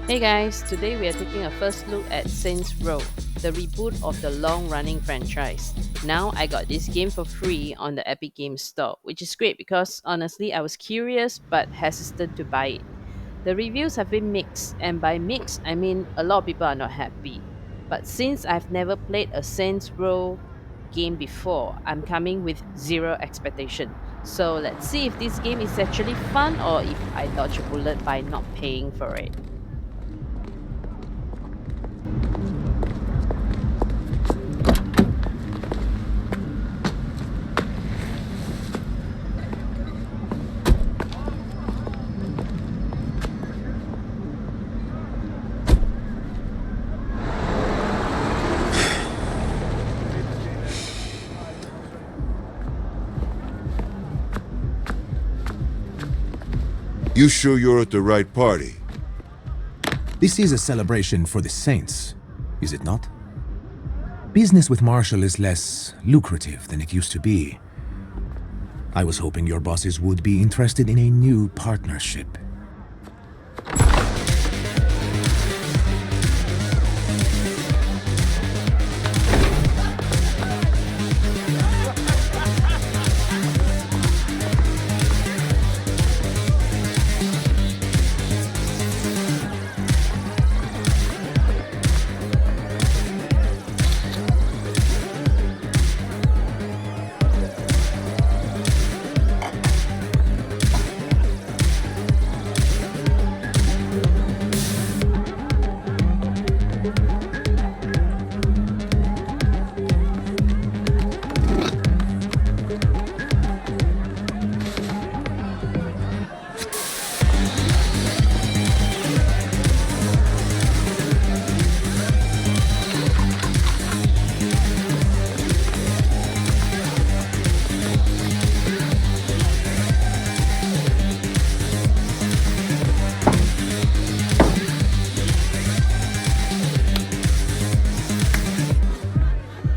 Hey guys, today we are taking a first look at Saints Row, the reboot of the long running franchise. Now I got this game for free on the Epic Games Store, which is great because honestly I was curious but hesitant to buy it. The reviews have been mixed, and by mixed I mean a lot of people are not happy. But since I've never played a Saints Row game before, I'm coming with zero expectation. So let's see if this game is actually fun or if I dodge a bullet by not paying for it. You sure you're at the right party? This is a celebration for the Saints, is it not? Business with Marshall is less lucrative than it used to be. I was hoping your bosses would be interested in a new partnership.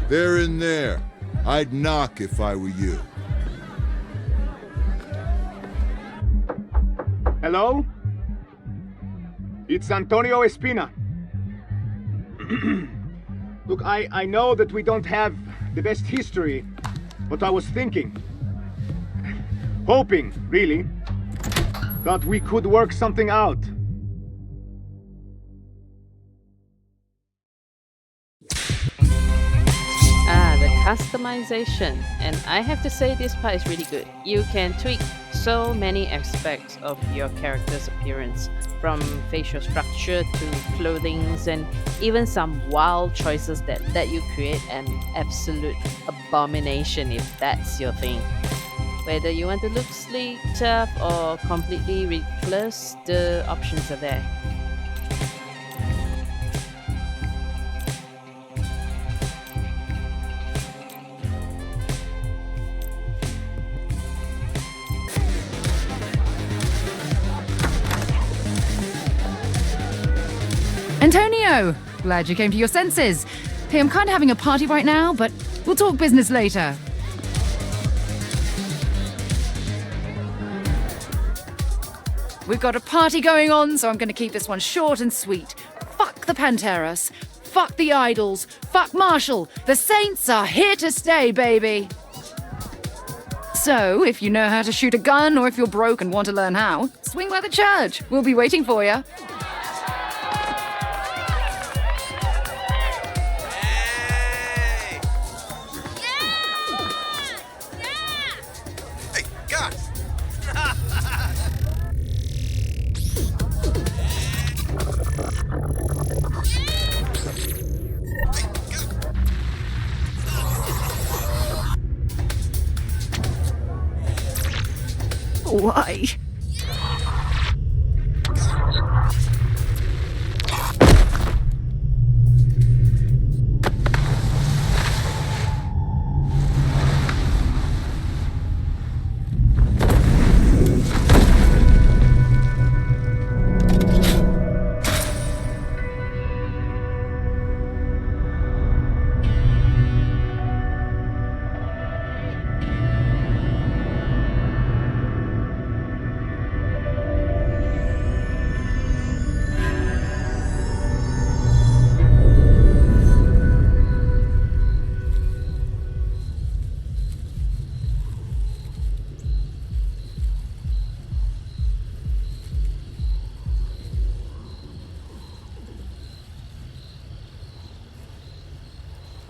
They're in there. I'd knock if I were you. Hello? It's Antonio Espina. Look, I know that we don't have the best history, but I was thinking, hoping, really, that we could work something out. The customization. And I have to say, this part is really good. You can tweak so many aspects of your character's appearance, from facial structure to clothing, and even some wild choices that let you create an absolute abomination if that's your thing. Whether you want to look sleek, tough, or completely ridiculous, the options are there. Antonio! Glad you came to your senses. Hey, I'm kind of having a party right now, but we'll talk business later. We've got a party going on, so I'm going to keep this one short and sweet. Fuck the Panteras. Fuck the Idols. Fuck Marshall. The Saints are here to stay, baby. So, if you know how to shoot a gun, or if you're broke and want to learn how, swing by the church. We'll be waiting for you. Why?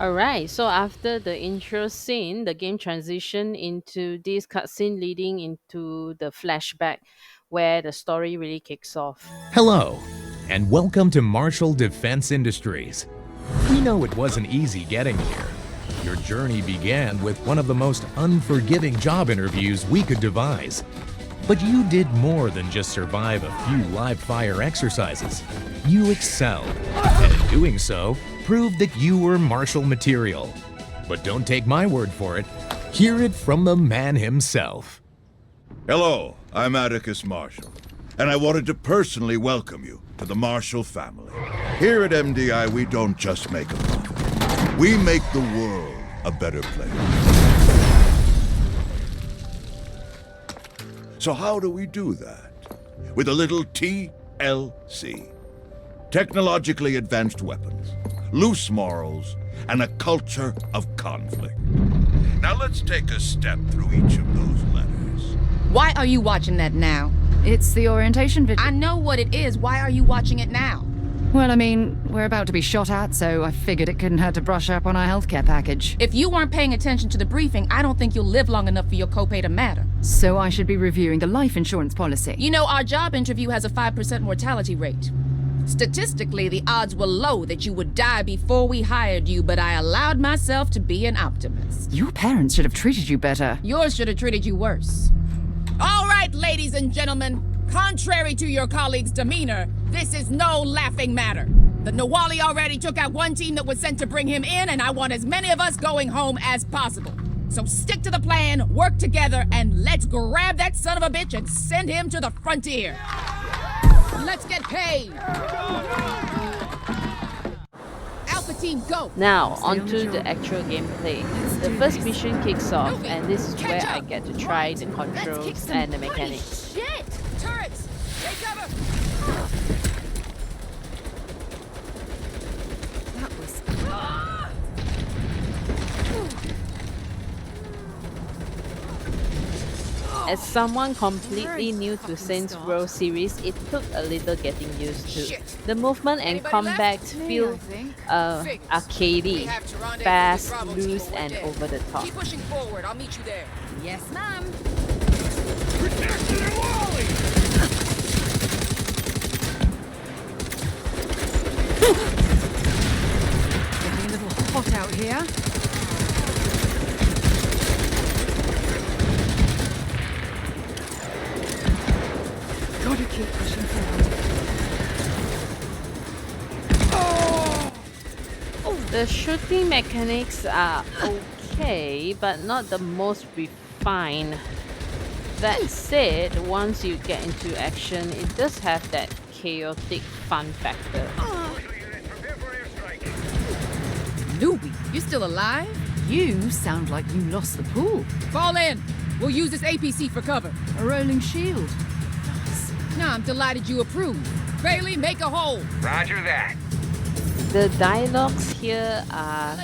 Alright, so after the intro scene, the game transition into this cutscene leading into the flashback where the story really kicks off. Hello, and welcome to Marshall Defense Industries. We know it wasn't easy getting here. Your journey began with one of the most unforgiving job interviews we could devise. But you did more than just survive a few live fire exercises. You excelled, and in doing so, proved that you were Marshall material. But don't take my word for it. Hear it from the man himself. Hello, I'm Atticus Marshall, and I wanted to personally welcome you to the Marshall family. Here at MDI, we don't just make a profit. We make the world a better place. So how do we do that? With a little TLC. Technologically advanced weapons, loose morals, and a culture of conflict. Now let's take a step through each of those letters. Why are you watching that now? It's the orientation video. I know what it is. Why are you watching it now? Well, I mean, we're about to be shot at, so I figured it couldn't hurt to brush up on our healthcare package. If you weren't paying attention to the briefing, I don't think you'll live long enough for your copay to matter. So I should be reviewing the life insurance policy. You know, our job interview has a 5% mortality rate. Statistically, the odds were low that you would die before we hired you, but I allowed myself to be an optimist. Your parents should have treated you better. Yours should have treated you worse. All right, ladies and gentlemen. Contrary to your colleagues' demeanor, this is no laughing matter. The Nawali already took out one team that was sent to bring him in, and I want as many of us going home as possible. So stick to the plan, work together, and let's grab that son of a bitch and send him to the frontier. Let's get paid. Alpha team, go. Now, onto the actual gameplay. The first mission kicks off, and this is where I get to try the controls and the mechanics. Shit! Turrets! Take cover! That was... As someone completely new to Saints Row series, it took a little getting used to. The movement and combat feel arcadey, fast, loose, and over the top. Keep pushing forward. I'll meet you there. Yes, ma'am. Getting a little hot out here. Gotta keep pushing forward. The shooting mechanics are okay, but not the most refined. That said, once you get into action, it does have that chaotic fun factor. Newbie, you still alive? You sound like you lost the pool. Fall in. We'll use this APC for cover. A rolling shield. Now I'm delighted you approve. Bailey, make a hole. Roger that. The dialogues here are,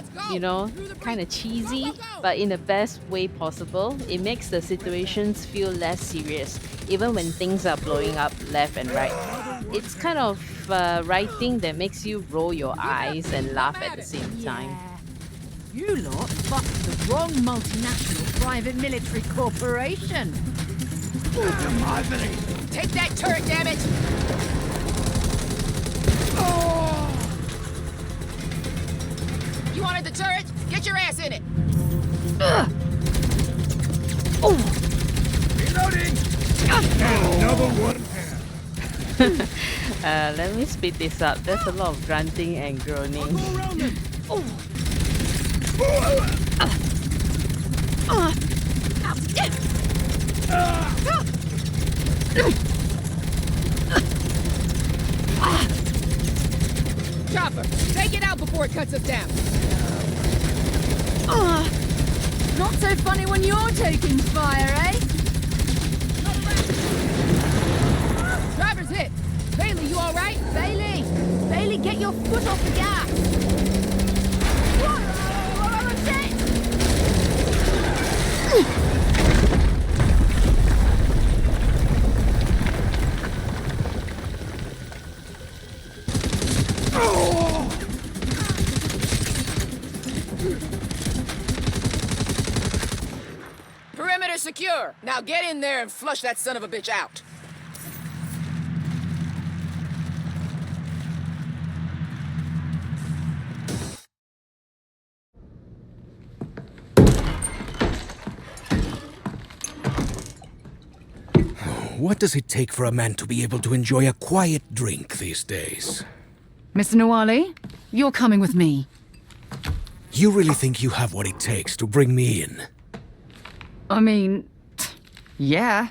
kind of cheesy, but in the best way possible. It makes the situations feel less serious, even when things are blowing up left and right. It's kind of writing that makes you roll your eyes and laugh at the same time. You lot fucked the wrong multinational private military corporation. Take that turret, damn it! You wanted the turret? Get your ass in it! Reloading! Another one. Let me speed this up. There's a lot of grunting and groaning. Chopper, take it out before it cuts us down. Not so funny when you're taking fire, eh? Driver's hit. Bailey, you all right? Bailey! Bailey, get your foot off the gas! secure. Now get in there and flush that son of a bitch out. What does it take for a man to be able to enjoy a quiet drink these days? Mr. Nawali, you're coming with me. You really think you have what it takes to bring me in? I mean, yeah.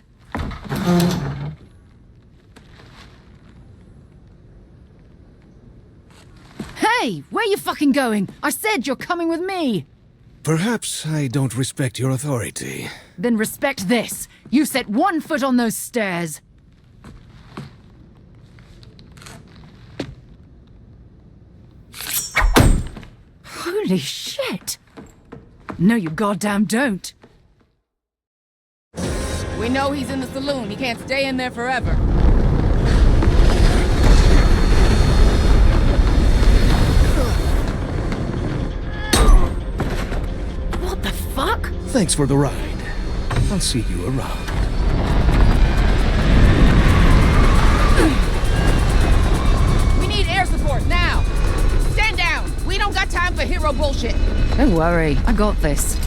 Hey, where you fucking going? I said you're coming with me. Perhaps I don't respect your authority. Then respect this. You set 1 foot on those stairs. Holy shit! No, you goddamn don't. We know he's in the saloon. He can't stay in there forever. What the fuck? Thanks for the ride. I'll see you around. We need air support now. Stand down. We don't got time for hero bullshit. Don't worry, I got this.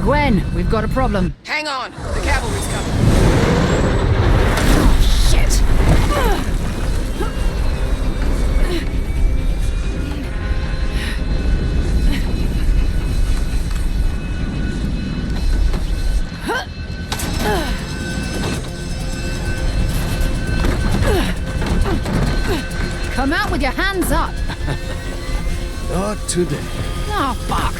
Gwen, we've got a problem. Hang on. The cavalry's coming. Shit! Come out with your hands up! Not today. Oh, fuck!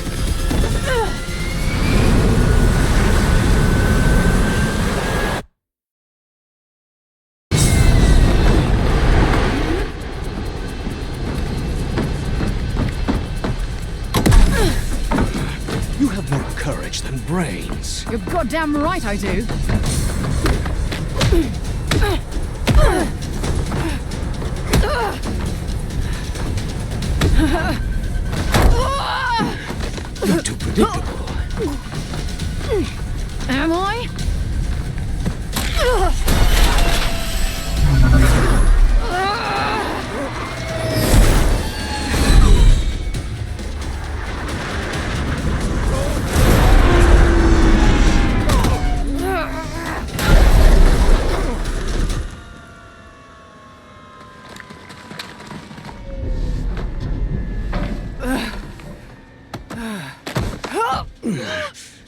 You have more courage than brains. You're goddamn right I do. You're too predictable. Am I?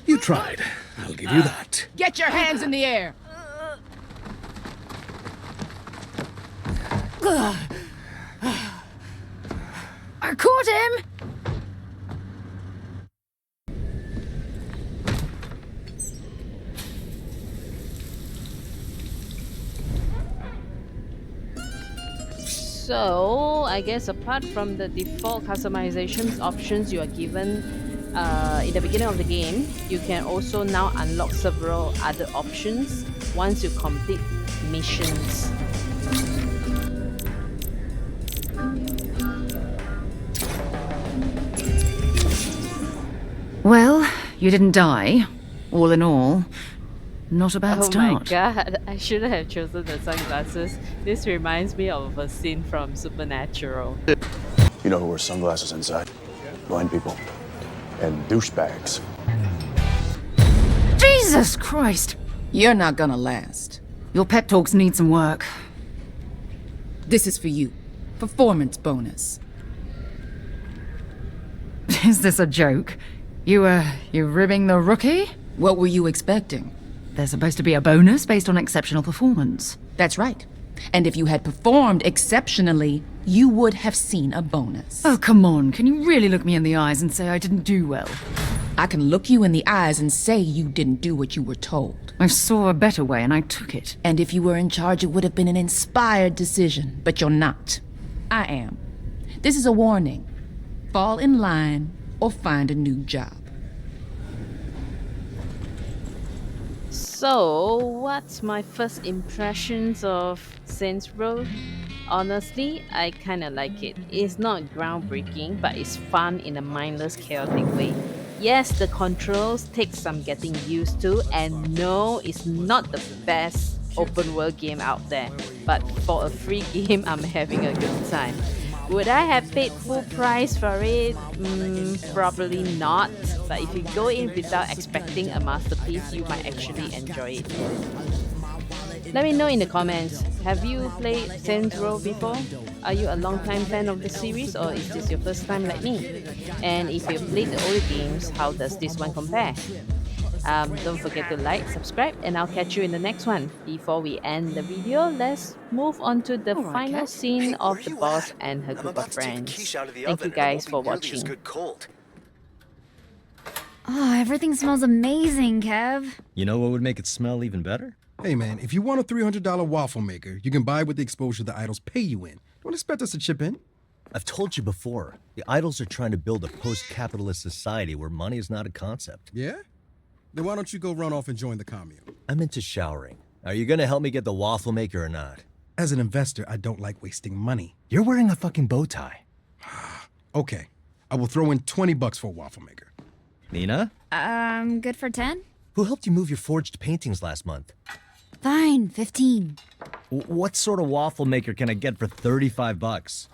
You tried. I'll give you that. Get your hands in the air. I caught him! So, I guess apart from the default customizations options you are given in the beginning of the game, you can also now unlock several other options once you complete missions. Well, you didn't die. All in all, not a bad Oh start. my god, I shouldn't have chosen the sunglasses. This reminds me of a scene from Supernatural. You know who wears sunglasses inside? Blind people. And douchebags. Jesus Christ! You're not gonna last. Your pep talks need some work. This is for you. Performance bonus. Is this a joke? You ribbing the rookie? What were you expecting? There's supposed to be a bonus based on exceptional performance. That's right. And if you had performed exceptionally, you would have seen a bonus. Oh, come on. Can you really look me in the eyes and say I didn't do well? I can look you in the eyes and say you didn't do what you were told. I saw a better way and I took it. And if you were in charge, it would have been an inspired decision. But you're not. I am. This is a warning. Fall in line or find a new job. So, what's my first impressions of Saints Row? Honestly, I kinda like it. It's not groundbreaking, but it's fun in a mindless, chaotic way. Yes, the controls take some getting used to, and no, it's not the best open world game out there. But for a free game, I'm having a good time. Would I have paid full price for it? Probably not. But if you go in without expecting a masterpiece, you might actually enjoy it. Let me know in the comments. Have you played Saints Row before? Are you a long-time fan of the series, or is this your first time like me? And if you played the older games, how does this one compare? Don't forget to like, subscribe, and I'll catch you in the next one. Before we end the video, let's move on to the Alright, final Kat. scene of the boss and her group of friends. Thank you guys for watching. Oh, everything smells amazing, Kev. You know what would make it smell even better? Hey man, if you want a $300 waffle maker, you can buy with the exposure the idols pay you in. Don't expect us to chip in. I've told you before, the idols are trying to build a post-capitalist society where money is not a concept. Yeah? Then why don't you go run off and join the commune? I'm into showering. Are you gonna help me get the waffle maker or not? As an investor, I don't like wasting money. You're wearing a fucking bow tie. Okay, I will throw in $20 for a waffle maker. Nina? Good for 10? Who helped you move your forged paintings last month? Fine, 15. What sort of waffle maker can I get for $35?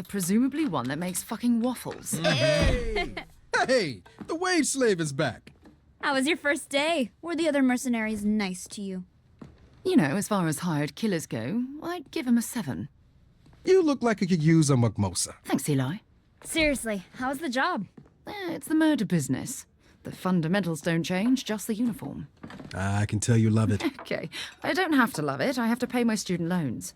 Presumably one that makes fucking waffles. Hey, the wage slave is back. How was your first day? Were the other mercenaries nice to you? You know, as far as hired killers go, I'd give him a 7. You look like you could use a mukmosa. Thanks, Eli. Seriously, how's the job? It's the murder business. The fundamentals don't change, just the uniform. I can tell you love it. Okay, I don't have to love it. I have to pay my student loans.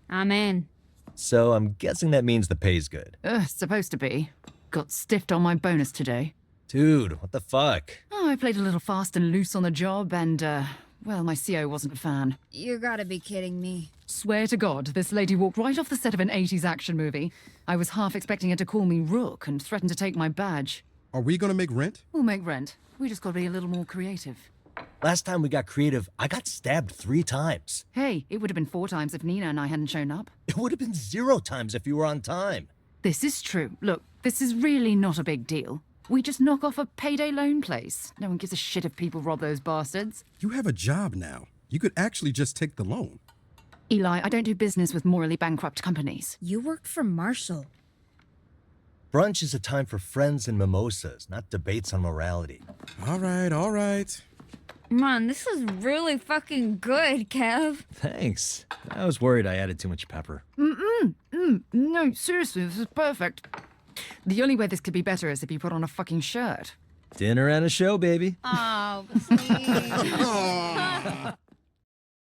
I'm in. So I'm guessing that means the pay's good. Supposed to be. Got stiffed on my bonus today. Dude, what the fuck? Oh, I played a little fast and loose on the job, and, well, my CO wasn't a fan. You gotta be kidding me. Swear to God, this lady walked right off the set of an 80s action movie. I was half expecting her to call me Rook and threaten to take my badge. Are we gonna make rent? We'll make rent. We just gotta be a little more creative. Last time we got creative, I got stabbed 3 times. Hey, it would have been 4 times if Nina and I hadn't shown up. It would have been 0 times if you were on time. This is true. Look, this is really not a big deal. We just knock off a payday loan place. No one gives a shit if people rob those bastards. You have a job now. You could actually just take the loan. Eli, I don't do business with morally bankrupt companies. You work for Marshall. Brunch is a time for friends and mimosas, not debates on morality. All right. Man, this is really fucking good, Kev. Thanks. I was worried I added too much pepper. No, seriously, this is perfect. The only way this could be better is if you put on a fucking shirt. Dinner and a show, baby. Oh, please.